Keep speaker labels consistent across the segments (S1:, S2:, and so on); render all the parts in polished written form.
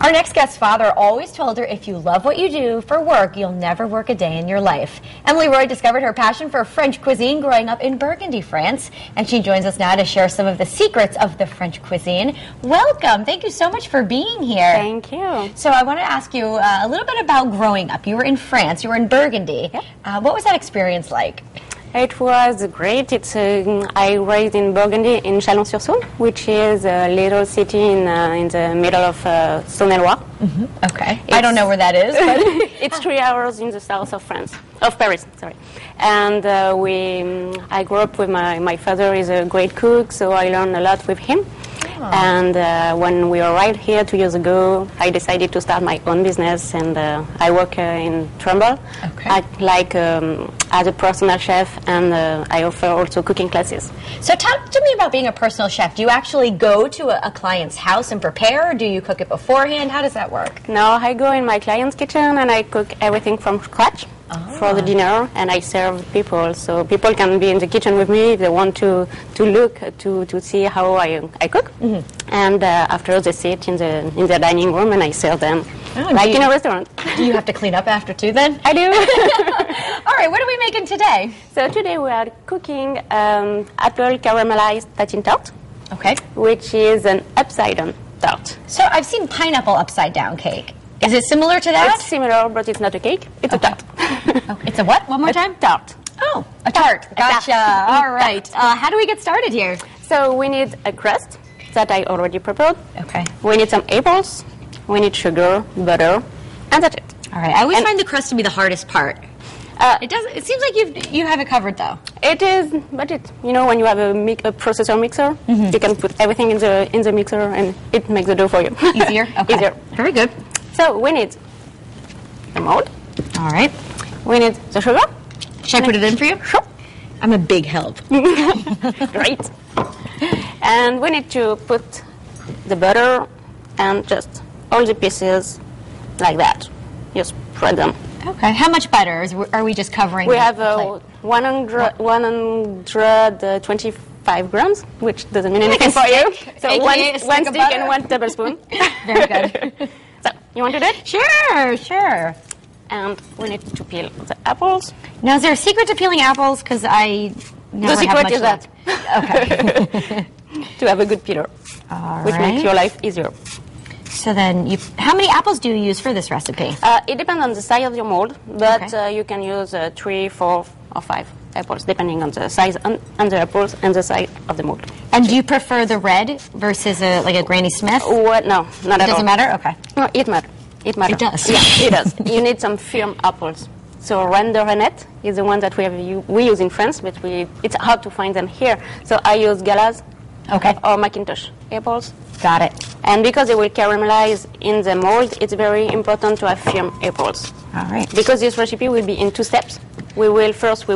S1: Our next guest's father always told her, if you love what you do for work, you'll never work a day in your life. Emily Roy discovered her passion for French cuisine growing up in Burgundy, France, and she joins us now to share some of the secrets of the French cuisine. Welcome. Thank you so much for being here.
S2: Thank you.
S1: So I want to ask you a little bit about growing up. You were in France. You were in Burgundy.
S2: Yep.
S1: What was that experience like?
S2: It was great. I raised in Burgundy in Chalon-sur-Saône, which is a little city in the middle of Saône-et-Loire.
S1: Okay. I don't know where that is, but
S2: it's 3 hours in the south of France, of Paris, sorry. And I grew up with my father is a great cook, so I learned a lot with him. And when we arrived here 2 years ago, I decided to start my own business, and I work in Trumbull, as a personal chef, and I offer also cooking classes.
S1: So talk to me about being a personal chef. Do you actually go to a client's house and prepare, or do you cook it beforehand? How does that work?
S2: No, I go in my client's kitchen and I cook everything from scratch. For the dinner, and I serve people, so people can be in the kitchen with me if they want to look to see how I cook, and after they sit in the dining room and I serve them like in a restaurant.
S1: Do you have to clean up after too then?
S2: I do.
S1: All right, what are we making today?
S2: So today we are cooking apple caramelized tatin tart, which is an upside down tart.
S1: So I've seen pineapple upside down cake. Is it similar to that?
S2: It's similar, but it's not a cake. It's a tart.
S1: It's a what? One more time?
S2: Tart.
S1: Oh, a tart. Gotcha. All right. How do we get started here?
S2: So we need a crust that I already prepared.
S1: Okay.
S2: We need some apples. We need sugar, butter, and that's it.
S1: All right. I always find the crust to be the hardest part. It seems like you have it covered though.
S2: It is, but when you have a processor mixer, you can put everything in the mixer and it makes the dough for you.
S1: Easier. Okay.
S2: Easier.
S1: Very good.
S2: So we need the mold.
S1: All right.
S2: We need the sugar.
S1: Should I put it in for you?
S2: Sure.
S1: I'm a big help.
S2: Great. And we need to put the butter and just all the pieces like that. You spread them.
S1: Okay. How much butter are we just covering?
S2: We have 125 grams, which doesn't mean anything for you. So one stick and 1 tablespoon.
S1: Very good.
S2: So, you want to do it?
S1: Sure.
S2: And we need to peel the apples.
S1: Now, is there a secret to peeling apples? Because I never have much left. Okay.
S2: To have a good peeler, which makes your life easier.
S1: So then, how many apples do you use for this recipe?
S2: It depends on the size of your mold, but you can use 3, 4, or 5 apples, depending on the size and the apples and the size of the mold.
S1: And do you prefer the red versus like a Granny Smith?
S2: What? No, not at all.
S1: It doesn't matter? Okay.
S2: No, it matters. It matters.
S1: It does?
S2: Yeah, it does. You need some firm apples. So Render Renette is the one that we use in France, but it's hard to find them here. So I use Galas or Macintosh apples.
S1: Got it.
S2: And because they will caramelize in the mold, it's very important to have firm apples.
S1: All right.
S2: Because this recipe will be in 2 steps. We will cook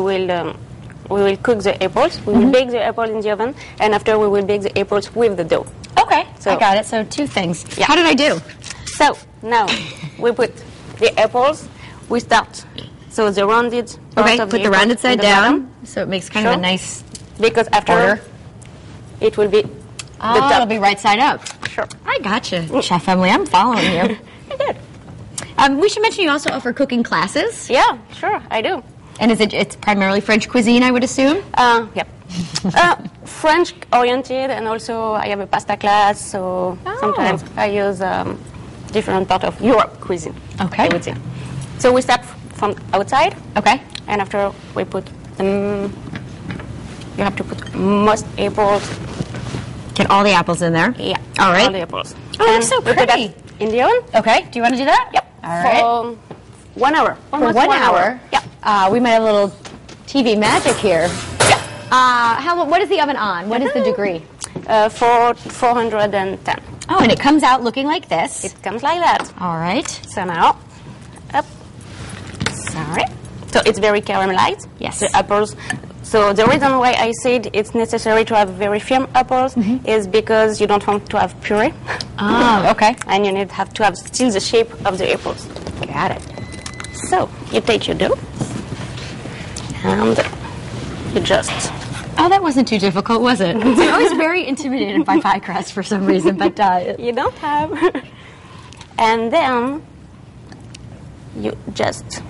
S2: the apples. We will bake the apples in the oven, and after we will bake the apples with the dough.
S1: Okay, so I got it. So 2 things.
S2: Yeah.
S1: How did I do?
S2: So now we put the apples. We start. So the rounded part of
S1: put the rounded side down, so it makes kind of a nice
S2: because after it will be the top.
S1: It'll be right side up.
S2: Sure.
S1: I gotcha, Chef Emily. I'm following you.
S2: Good.
S1: We should mention you also offer cooking classes.
S2: Yeah, sure, I do.
S1: And it's primarily French cuisine, I would assume?
S2: Yep. French oriented, and also I have a pasta class, so sometimes I use different part of Europe cuisine.
S1: Okay.
S2: I would say. So we start from outside.
S1: Okay.
S2: And after we put you have to put most apples.
S1: Get all the apples in there?
S2: Yeah.
S1: All right.
S2: All the apples.
S1: Oh, that's so pretty.
S2: We put that in the oven.
S1: Okay. Do you want to do that?
S2: Yep.
S1: All right.
S2: For 1 hour.
S1: For 1 hour?
S2: Yeah.
S1: We might have a little TV magic here.
S2: Yeah.
S1: What is the oven on? What is the degree?
S2: For 410.
S1: Oh, and it comes out looking like this.
S2: It comes like that.
S1: All right.
S2: So now, up. Sorry. So it's very caramelized.
S1: Yes.
S2: The apples. So the reason why I said it's necessary to have very firm apples is because you don't want to have puree.
S1: Oh, okay.
S2: And you need to have still the shape of the apples.
S1: Got it.
S2: So you take your dough and you just...
S1: Oh, that wasn't too difficult, was it? I'm always very intimidated by pie crust for some reason, but...
S2: You don't have... And then you just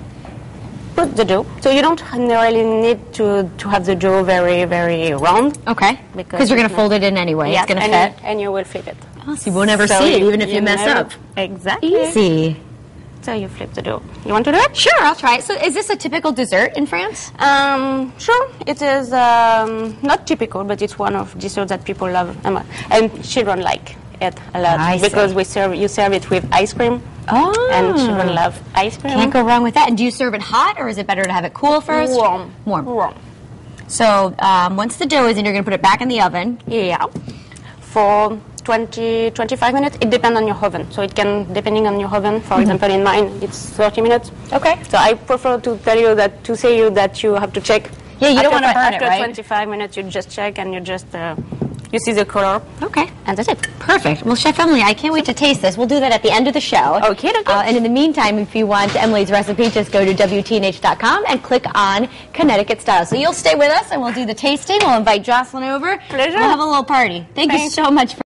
S2: put the dough. So you don't really need to have the dough very, very round.
S1: Okay. Because you're going to fold it in anyway.
S2: Yes,
S1: it's going to fit.
S2: And you will flip it.
S1: Oh, so you won't ever see it, even if you mess up.
S2: Exactly.
S1: Easy.
S2: So you flip the dough. You want to do it?
S1: Sure, I'll try it. So is this a typical dessert in France?
S2: Sure. It is not typical, but it's one of desserts that people love. And children like it a lot. Because you serve it with ice cream.
S1: Oh.
S2: And children love ice cream.
S1: Can't go wrong with that. And do you serve it hot, or is it better to have it cool first?
S2: Warm.
S1: Warm. So once the dough is in, you're going to put it back in the oven.
S2: Yeah. For 20-25 minutes. It depends on your oven. So it can, depending on your oven, for example, in mine, it's 30 minutes.
S1: Okay.
S2: So I prefer to tell you that, to say you that you have to check.
S1: Yeah, you don't want to burn it, right?
S2: After 25 minutes, you just check and you just, you see the color.
S1: Okay.
S2: And that's it.
S1: Perfect. Well, Chef Emily, I can't wait to taste this. We'll do that at the end of the show.
S2: Okay.
S1: And in the meantime, if you want Emily's recipe, just go to WTNH.com and click on Connecticut Style. So you'll stay with us, and we'll do the tasting. We'll invite Jocelyn over.
S2: Pleasure.
S1: We'll have a little party. Thank you so much for